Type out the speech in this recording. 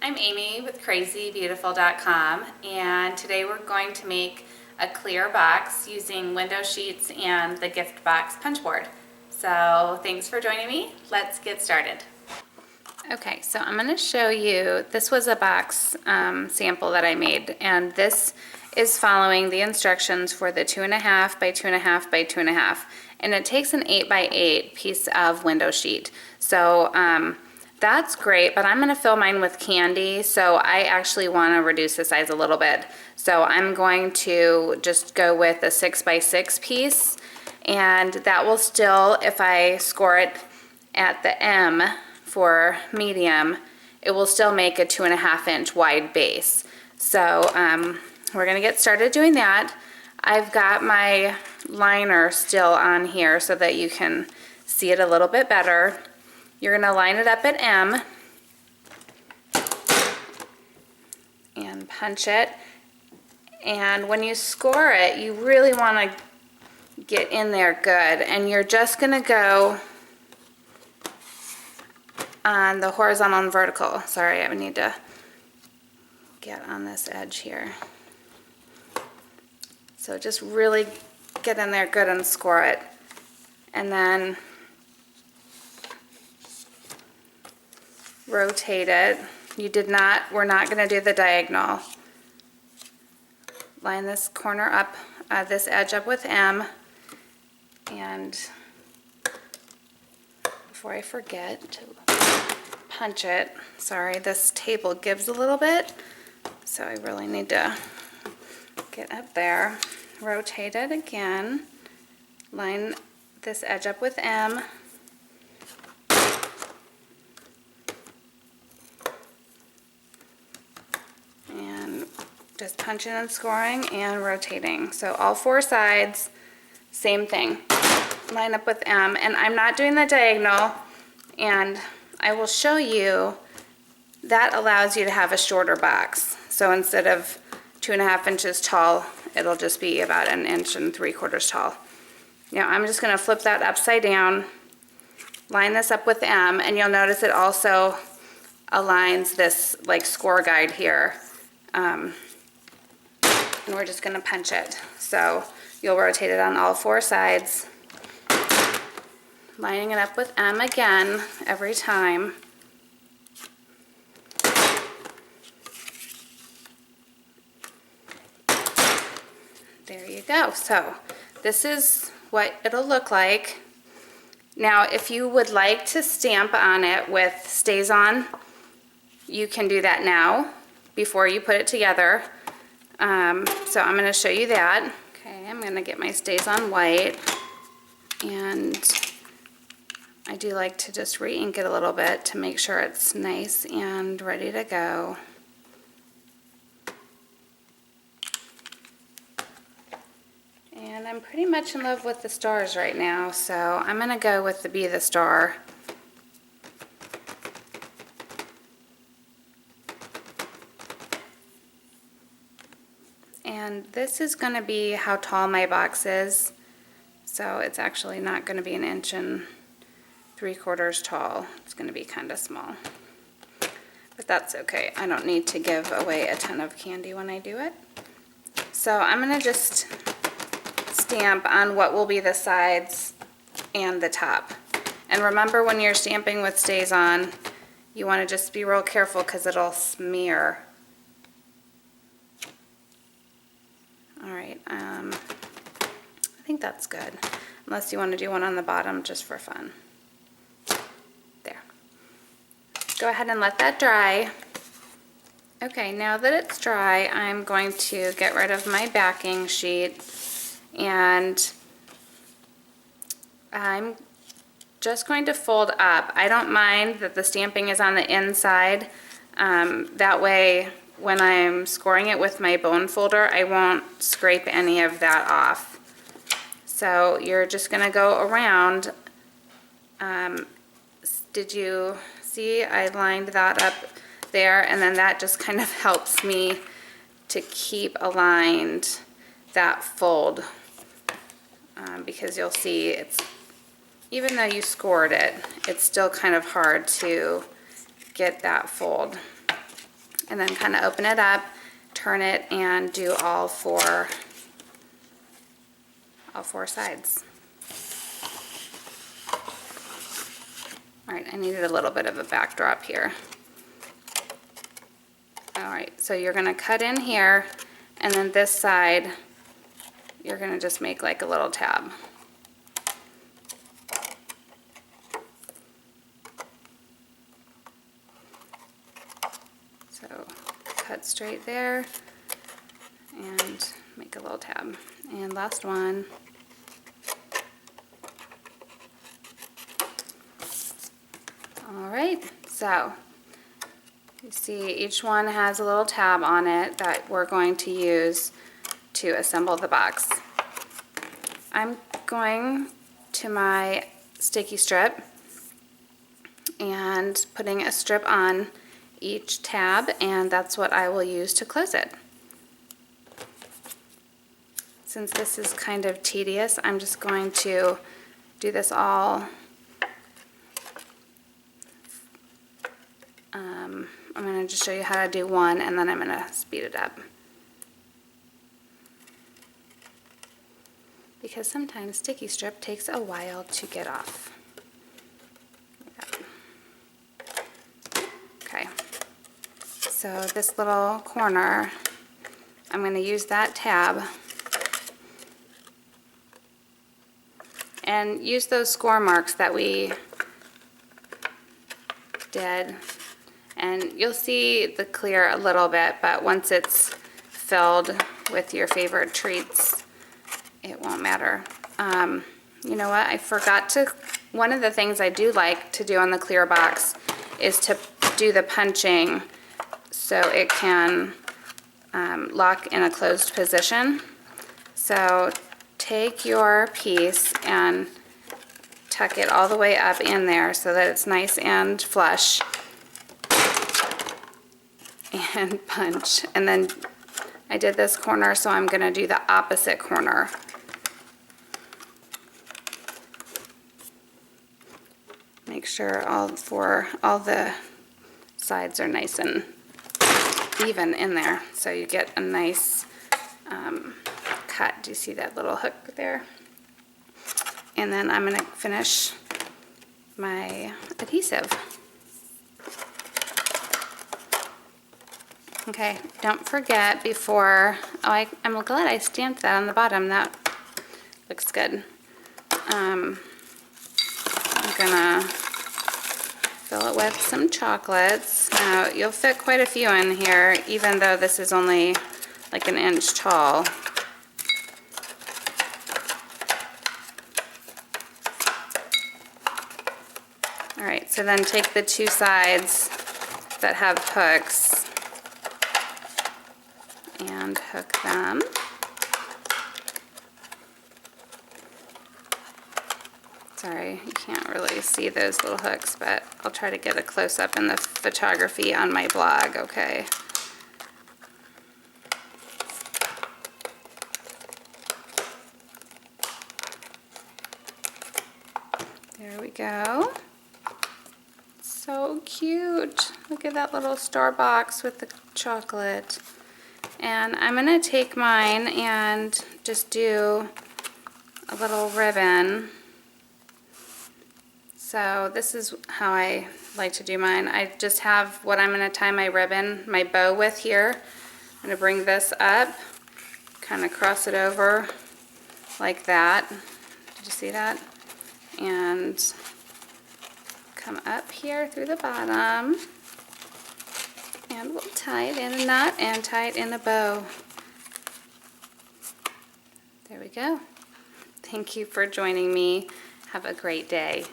I'm Amy with crazybeautiful.com, and today we're going to make a clear box using window sheets and the gift box punch board. So thanks for joining me. Let's get started. Okay, so I'm going to show you, this was a box sample that I made, and this is following the instructions for the 2.5 by 2.5 by 2.5, and it takes an 8 by 8 piece of window sheet. So that's great, but I'm going to fill mine with candy, so I actually want to reduce the size a little bit. So I'm going to just go with a 6 by 6 piece, and that will still, if I score it at the M for medium, it will still make a 2.5 inch wide base. So we're going to get started doing that. I've got my liner still on here so that you can see it a little bit better. You're going to line it up at M and punch it. And when you score it, you really want to get in there good. And you're just going to go on the horizontal and vertical. Sorry, I need to get on this edge here. So just really get in there good and score it. And then rotate it. We're not going to do the diagonal. Line this corner up, this edge up with M. And before I forget to punch it, sorry, this table gives a little bit, so I really need to get up there. Rotate it again. Line this edge up with M. Just punching and scoring and rotating. So all four sides, same thing. Line up with M, and I'm not doing the diagonal, and I will show you that allows you to have a shorter box. So instead of 2.5 inches tall, it'll just be about 1 3/4 inches tall. Now I'm just going to flip that upside down, line this up with M, and you'll notice it also aligns this like score guide here. And we're just going to punch it. So you'll rotate it on all four sides, lining it up with M again every time. There you go. So this is what it'll look like. Now if you would like to stamp on it with StazOn, you can do that now before you put it together. So I'm going to show you that. Okay, I'm going to get my StazOn white, and I do like to just re-ink it a little bit to make sure it's nice and ready to go. And I'm pretty much in love with the stars right now, so I'm going to go with the Be the Star. And this is going to be how tall my box is, so it's actually not going to be 1 3/4 inches tall. It's going to be kind of small, but that's okay. I don't need to give away a ton of candy when I do it. So I'm going to just stamp on what will be the sides and the top. And remember, when you're stamping with StazOn, you want to just be real careful because it'll smear. Alright, I think that's good, unless you want to do one on the bottom just for fun. There. Go ahead and let that dry. Okay, now that it's dry, I'm going to get rid of my backing sheet, and I'm just going to fold up. I don't mind that the stamping is on the inside. That way, when I'm scoring it with my bone folder, I won't scrape any of that off. So you're just going to go around. Did you see I lined that up there? And then that just kind of helps me to keep aligned that fold, because you'll see it's, even though you scored it, it's still kind of hard to get that fold. and then kind of open it up, turn it, and do all four sides. All right, I needed a little bit of a backdrop here. All right, so you're gonna cut in here, and then this side, you're gonna just make like a little tab. So cut straight there and make a little tab. And last one. All right, so you see each one has a little tab on it that we're going to use to assemble the box. I'm going to my sticky strip and putting a strip on each tab, and that's what I will use to close it. Since this is kind of tedious, I'm just going to do this all. I'm going to just show you how to do one, and then I'm going to speed it up. Because sometimes sticky strip takes a while to get off. Okay, so this little corner, I'm going to use that tab and use those score marks that we did. And you'll see the clear a little bit, but once it's filled with your favorite treats, it won't matter. You know what, I forgot to, one of the things I do like to do on the clear box is to do the punching so it can lock in a closed position. So take your piece and tuck it all the way up in there so that it's nice and flush, and punch. And then I did this corner, so I'm going to do the opposite corner. Make sure all the sides are nice and even in there, so you get a nice cut. Do you see that little hook there? And then I'm going to finish my adhesive. Okay, don't forget before, I'm glad I stamped that on the bottom. That looks good. I'm gonna fill it with some chocolates. Now, you'll fit quite a few in here, even though this is only like an inch tall. All right, so then take the two sides that have hooks and hook them. Sorry, you can't really see those little hooks, but I'll try to get a close-up in the photography on my blog, okay? There we go. So cute. Look at that little star box with the chocolate. And I'm going to take mine and just do a little ribbon. So this is how I like to do mine. I just have what I'm going to tie my ribbon, my bow with here. I'm going to bring this up, kind of cross it over like that. Did you see that? And come up here through the bottom. And we'll tie it in a knot and tie it in a bow. There we go. Thank you for joining me. Have a great day.